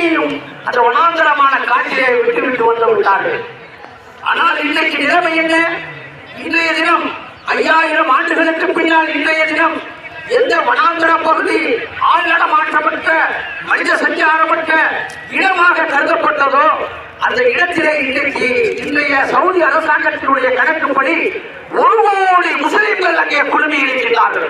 மனைவியையும் அந்த வனாந்தரமான காட்டிலே விட்டுவிட்டு வந்து விட்டார்கள். ஆனால் இன்னைக்கு நிலைமை என்ன? இன்றைய தினம் 5000 ஆண்டுகளுக்கு பின்னால் இன்றைய தினம் எந்த வனாந்தர பகுதி ஆள் நடமாற்றப்பட்ட மனித சஞ்சாரப்பட்ட இடமாக கருதப்பட்டதோ அந்த இடத்திலே இன்றைக்கு இன்றைய சவுதி அரசாங்கத்தினுடைய கணக்குப்படி 1 கோடி முஸ்லிம்கள் அங்கே குழுமி இருக்கிறார்கள்.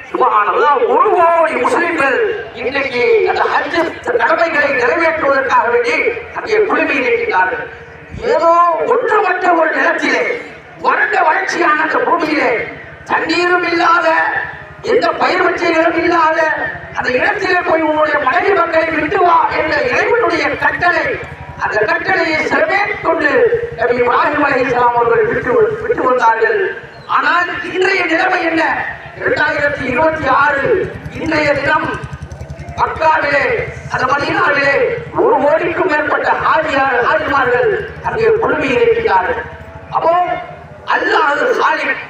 சுபஹானல்லாஹ், 1 கோடி முஸ்லிம்கள் இன்றைக்கு அந்த ஹஜ் கடமைகளை நிறைவேற்றுவதற்காக வேண்டி அங்கே குழுமி இருக்கிறார்கள். ஏதோ ஒன்றுமற்ற ஒரு நிலத்திலே வறண்ட வறட்சியான அந்த பூமியிலே தண்ணீரும் இல்லாத எந்த பயிர் வச்சைகளும் இல்லாத அந்த இடத்திலே போய் உன்னுடைய மனைவி மக்களை விட்டு வா என்ற இறைவனுடைய கட்டளை, அந்த கட்டளையை சிறமேற்கொண்டு நபி இப்ராஹிம் அலைஹிஸ்ஸலாம் அவர்கள் விட்டு வந்தார்கள். ஆனால் இன்றைய நிலைமை என்ன? 2026 இன்றைய தினம் மக்காவிலே அந்த மதீனாவிலே 1 கோடிக்கும் மேற்பட்ட ஹாஜிமார்கள் அங்கே குழுமி இருக்கிறார்கள். அப்போ அல்லாஹ் ஹாலிக்,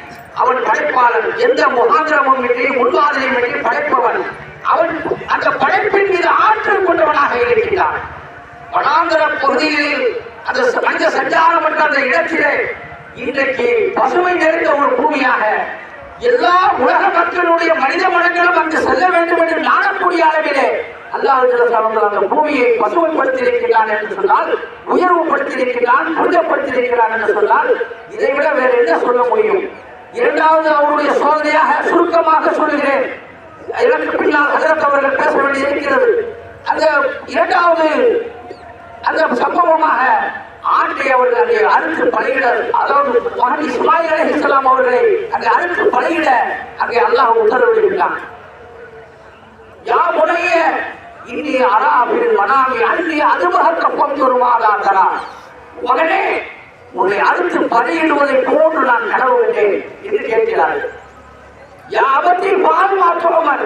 அவன் படைப்பாளன், எந்த முகாந்திரமும் இன்றி முன்வாதனையும் இன்றி படைப்பவன். அவன் அந்த படைப்பின் மீது ஆற்றல் கொண்டவனாக இருக்கிறான். வனாந்தர பகுதியில் அந்த மனித சஞ்சாரம் என்ற அந்த இடத்திலே இன்றைக்கு பசுமை நிறைந்த ஒரு பூமியாக எல்லா உலக மக்களுடைய மனித மனங்களும் அங்கு செல்ல வேண்டும் என்று நாடக்கூடிய அளவிலே அல்லாஹ் அந்த பூமியை பசுமைப்படுத்தியிருக்கிறான் என்று சொன்னால், உயர்வுபடுத்தியிருக்கிறான், புரிதப்படுத்தியிருக்கிறான் என்று சொன்னால் இதைவிட வேற என்ன சொல்ல முடியும்? இரண்டாவது அவருடைய சோதனையாக சுருக்கமாக சொல்கிறேன், இதற்கு பின்னால் ஹஜரத் அவர்கள் பேச வேண்டியிருக்கிறது. அந்த இரண்டாவது அந்த சம்பவமாக ஆண்டை அவர்கள் அங்கே அறுத்து பலியிட, அதாவது மகன் இஸ்மாயில் அலைஹிஸ்ஸலாம் அவர்களை அங்கே அறுத்து பலியிட அங்கே அல்லாஹ் உத்தரவிடுகிறான். யா முனைய இன்னி அராபில் மனாமி அன்னி அதுமக கப்பம் துருமாதாரா, மகனே உன்னை அறுத்து பலியிடுவதை போன்று நான் கனவு கண்டேன் என்று கேட்கிறார்கள். யா அவற்றில் பால் மாற்றோமர்,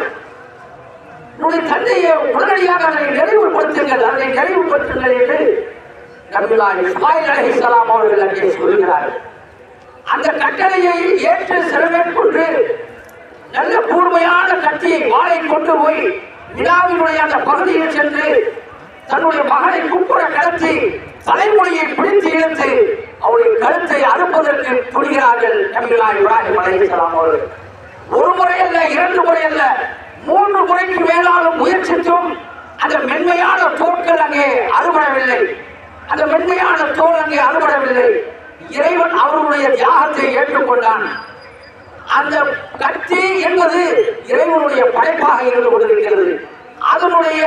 உன்னுடைய தந்தையை உடனடியாக அதை நிறைவுபடுத்துங்கள், அதை நிறைவுபடுத்துங்கள் என்று நபியுல்லாஹ் இஸ்மாயில் அலைஹிஸ்ஸலாம் அவர்கள் அங்கே சொல்கிறார்கள். அந்த கட்டளையை ஏற்று சிறமேற்கொண்டு நல்ல கூர்மையான கத்தியை வாளை கொண்டு போய் விழாவினுடைய அந்த பகுதியில் சென்று தன்னுடைய மகனை குப்புற கடத்தி தலைமுடியை பிடித்து இழுத்து அவருடைய கழுத்தை அறுப்பதற்கு துணிகிறார்கள் நபியுல்லாஹ் இப்ராஹிம் அலைஹிஸ்ஸலாம் அவர்கள். 1 முறை அல்ல, 2 முறை அல்ல, 3 முறைக்கு மேலாலும் முயற்சித்தும் அந்த மென்மையான தோட்கள் அங்கே அறுபடவில்லை. அந்த மென்மையான தோல் அங்கே அறுபடவில்லை. இறைவன் அவர்களுடைய தியாகத்தை ஏற்றுக்கொண்டான். அந்த கத்தி என்பது இறைவனுடைய படைப்பாக இருந்து கொண்டிருக்கிறது. அதனுடைய